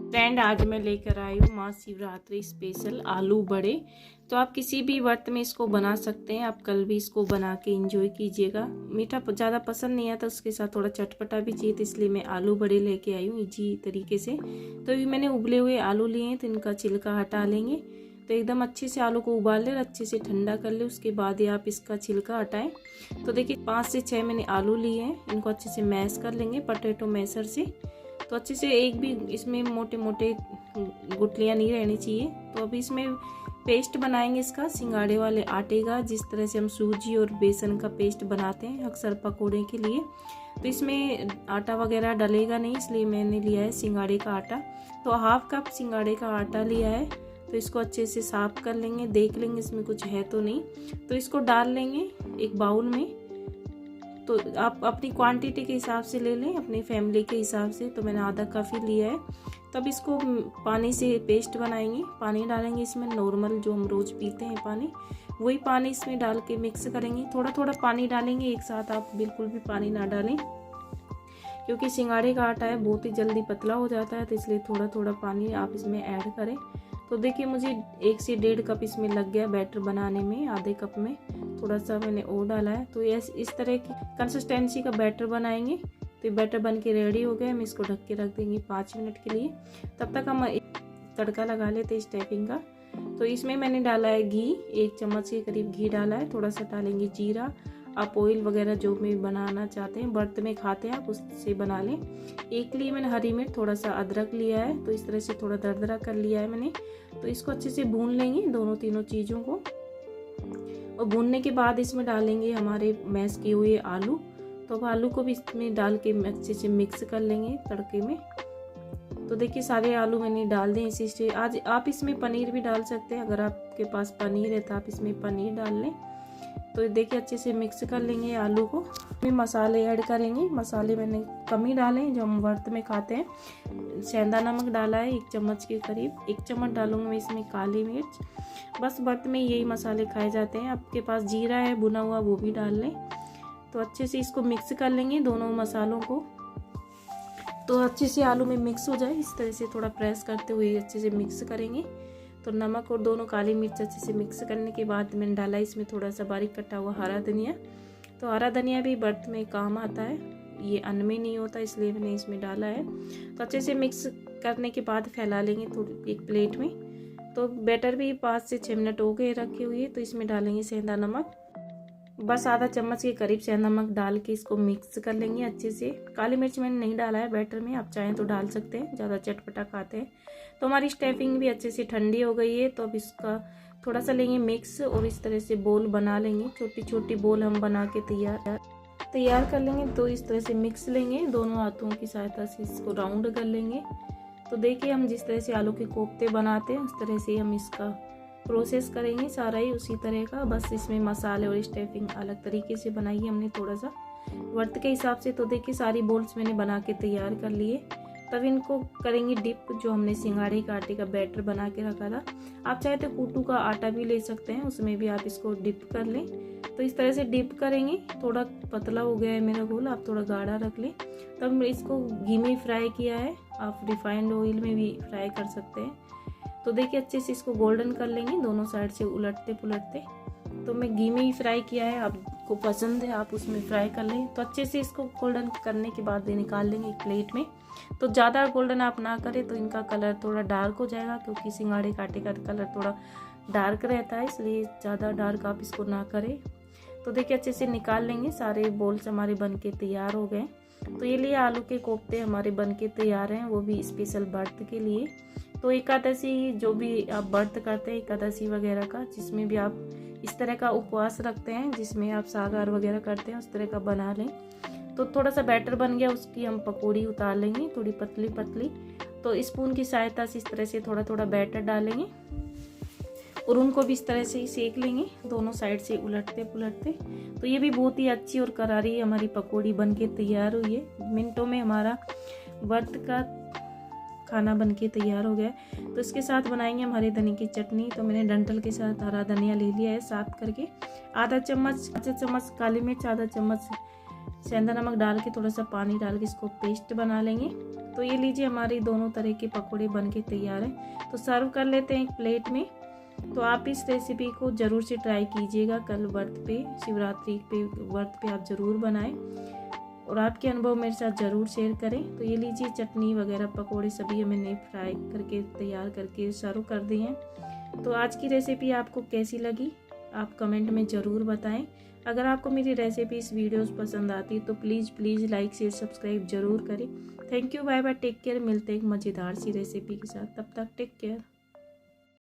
Friend, आज मैं लेकर आई हूँ महाशिवरात्रि स्पेशल आलू बड़े। तो आप किसी भी व्रत में इसको बना सकते हैं। आप कल भी इसको बना के एंजॉय कीजिएगा। मीठा ज़्यादा पसंद नहीं आता, उसके साथ थोड़ा चटपटा भी चाहिए, तो इसलिए मैं आलू बड़े लेके आई हूँ इजी तरीके से। तो ये मैंने उबले हुए आलू लिए हैं, तो इनका छिलका हटा लेंगे। तो एकदम अच्छे से आलू को उबाल ले और अच्छे से ठंडा कर ले, उसके बाद ही आप इसका छिलका हटाएं। तो देखिए 5 से 6 मैंने आलू लिए हैं, इनको अच्छे से मैश कर लेंगे पोटैटो मैशर से। तो अच्छे से एक भी इसमें मोटे मोटे गुठलियाँ नहीं रहनी चाहिए। तो अभी इसमें पेस्ट बनाएंगे इसका सिंगाड़े वाले आटे का, जिस तरह से हम सूजी और बेसन का पेस्ट बनाते हैं अक्सर पकोड़े के लिए। तो इसमें आटा वगैरह डलेगा नहीं, इसलिए मैंने लिया है सिंगाड़े का आटा। तो हाफ कप सिंगाड़े का आटा लिया है। तो इसको अच्छे से साफ कर लेंगे, देख लेंगे इसमें कुछ है तो नहीं। तो इसको डाल लेंगे एक बाउल में। तो आप अपनी क्वांटिटी के हिसाब से ले लें, अपनी फैमिली के हिसाब से। तो मैंने आधा कप ही लिया है। तब इसको पानी से पेस्ट बनाएंगे। पानी डालेंगे इसमें नॉर्मल जो हम रोज़ पीते हैं पानी, वही पानी इसमें डाल के मिक्स करेंगे। थोड़ा थोड़ा पानी डालेंगे, एक साथ आप बिल्कुल भी पानी ना डालें, क्योंकि सिंगाड़े का आटा है बहुत ही जल्दी पतला हो जाता है। तो इसलिए थोड़ा थोड़ा पानी आप इसमें ऐड करें। तो देखिए मुझे 1 से 1.5 कप इसमें लग गया बैटर बनाने में। आधे कप में थोड़ा सा मैंने और डाला है। तो ये इस तरह की कंसिस्टेंसी का बैटर बनाएंगे। तो ये बैटर बन के रेडी हो गया। हम इसको ढक के रख देंगे 5 मिनट के लिए। तब तक हम तड़का लगा लेते हैं स्टफिंग का। तो इसमें मैंने डाला है घी, 1 चम्मच के करीब घी डाला है। थोड़ा सा डालेंगे जीरा। आप ऑयल वगैरह जो में बनाना चाहते हैं, व्रत में खाते हैं, आप उससे बना लें। एक लिए मैंने हरी मिर्च, थोड़ा सा अदरक लिया है। तो इस तरह से थोड़ा दरदरा कर लिया है मैंने। तो इसको अच्छे से भून लेंगे दोनों तीनों चीज़ों को। और भूनने के बाद इसमें डालेंगे हमारे मैश किए हुए आलू। तो अब आलू को भी इसमें डाल के अच्छे से मिक्स कर लेंगे तड़के में। तो देखिए सारे आलू मैंने डाल दें इसी से। आज आप इसमें पनीर भी डाल सकते हैं, अगर आपके पास पनीर है तो आप इसमें पनीर डाल लें। तो देखिए अच्छे से मिक्स कर लेंगे आलू को। फिर मसाले ऐड करेंगे। मसाले मैंने कम ही डाले जो हम व्रत में खाते हैं। सेंधा नमक डाला है 1 चम्मच के करीब। 1 चम्मच डालूंगी मैं इसमें काली मिर्च। बस व्रत में यही मसाले खाए जाते हैं। आपके पास जीरा है भुना हुआ, वो भी डाल लें। तो अच्छे से इसको मिक्स कर लेंगे दोनों मसालों को। तो अच्छे से आलू में मिक्स हो जाए, इस तरह से थोड़ा प्रेस करते हुए अच्छे से मिक्स करेंगे। तो नमक और दोनों काली मिर्च अच्छे से मिक्स करने के बाद मैंने डाला इसमें थोड़ा सा बारीक कटा हुआ हरा धनिया। तो हरा धनिया भी व्रत में काम आता है, ये अन्न में नहीं होता, इसलिए मैंने इसमें डाला है। तो अच्छे से मिक्स करने के बाद फैला लेंगे थोड़ी एक प्लेट में। तो बैटर भी 5 से 6 मिनट हो गए रखे हुए। तो इसमें डालेंगे सेंधा नमक, बस आधा चम्मच के करीब सेंधा नमक डाल के इसको मिक्स कर लेंगे अच्छे से। काली मिर्च मैंने नहीं डाला है बैटर में, आप चाहें तो डाल सकते हैं, ज़्यादा चटपटा खाते हैं। तो हमारी स्टफिंग भी अच्छे से ठंडी हो गई है। तो अब इसका थोड़ा सा लेंगे मिक्स और इस तरह से बोल बना लेंगे। छोटी छोटी बोल हम बना के तैयार कर लेंगे। तो इस तरह से मिक्स लेंगे, दोनों हाथों की सहायता से इसको राउंड कर लेंगे। तो देखिए हम जिस तरह से आलू के कोफ्ते बनाते हैं उस तरह से हम इसका प्रोसेस करेंगे, सारा ही उसी तरह का। बस इसमें मसाले और स्टफिंग अलग तरीके से बनाई है हमने थोड़ा सा व्रत के हिसाब से। तो देखिए सारी बोल्स मैंने बना के तैयार कर लिए। तब इनको करेंगे डिप, जो हमने सिंगाड़े के आटे का बैटर बना के रखा था। आप चाहे तो कूटू का आटा भी ले सकते हैं, उसमें भी आप इसको डिप कर लें। तो इस तरह से डिप करेंगे। थोड़ा पतला हो गया है मेरा गोल, आप थोड़ा गाढ़ा रख लें। तब इसको घी में फ्राई किया है, आप रिफाइंड ऑयल में भी फ्राई कर सकते हैं। तो देखिए अच्छे से इसको गोल्डन कर लेंगे दोनों साइड से उलटते पुलटते। तो मैं घी में ही फ्राई किया है, आपको पसंद है आप उसमें फ्राई कर लें। तो अच्छे से इसको गोल्डन करने के बाद निकाल लेंगे एक प्लेट में। तो ज़्यादा गोल्डन आप ना करें तो इनका कलर थोड़ा डार्क हो जाएगा, क्योंकि सिंगाड़े का आटे का कलर थोड़ा डार्क रहता है, इसलिए ज़्यादा डार्क आप इसको ना करें। तो देखिए अच्छे से निकाल लेंगे। सारे बोल्स हमारे बन के तैयार हो गए। तो ये लिए आलू के कोफ्ते हमारे बन के तैयार हैं, वो भी स्पेशल व्रत के लिए। तो एकादशी जो भी आप व्रत करते हैं, एकादशी वगैरह का, जिसमें भी आप इस तरह का उपवास रखते हैं, जिसमें आप सागार वगैरह करते हैं, उस तरह का बना लें। तो थोड़ा सा बैटर बन गया, उसकी हम पकौड़ी उतार लेंगे थोड़ी पतली पतली। तो स्पून की सहायता से इस तरह से थोड़ा थोड़ा बैटर डालेंगे और उनको भी इस तरह से ही सेक लेंगे दोनों साइड से उलटते पुलटते। तो ये भी बहुत ही अच्छी और करारी हमारी पकौड़ी बन के तैयार हुई है। मिनटों में हमारा व्रत का खाना बनके तैयार हो गया। तो इसके साथ बनाएंगे हम हरे धनिया की चटनी। तो मैंने डंठल के साथ हरा धनिया ले लिया है साफ करके। आधा चम्मच काली मिर्च, आधा चम्मच सेंधा नमक डाल के थोड़ा सा पानी डाल के इसको पेस्ट बना लेंगे। तो ये लीजिए हमारी दोनों तरह के पकौड़े बन के तैयार हैं। तो सर्व कर लेते हैं एक प्लेट में। तो आप इस रेसिपी को ज़रूर से ट्राई कीजिएगा। कल व्रत पे, शिवरात्रि पे व्रत पे आप ज़रूर बनाएं और आपके अनुभव मेरे साथ ज़रूर शेयर करें। तो ये लीजिए चटनी वगैरह पकौड़े सभी मैंने फ्राई करके तैयार करके सर्व कर दिए हैं। तो आज की रेसिपी आपको कैसी लगी आप कमेंट में ज़रूर बताएं। अगर आपको मेरी रेसिपीज़ वीडियोस पसंद आती है तो प्लीज़ लाइक शेयर सब्सक्राइब जरूर करें। Thank you, bye bye, take care. मिलते हैं एक मज़ेदार सी रेसिपी के साथ, तब तक टेक केयर।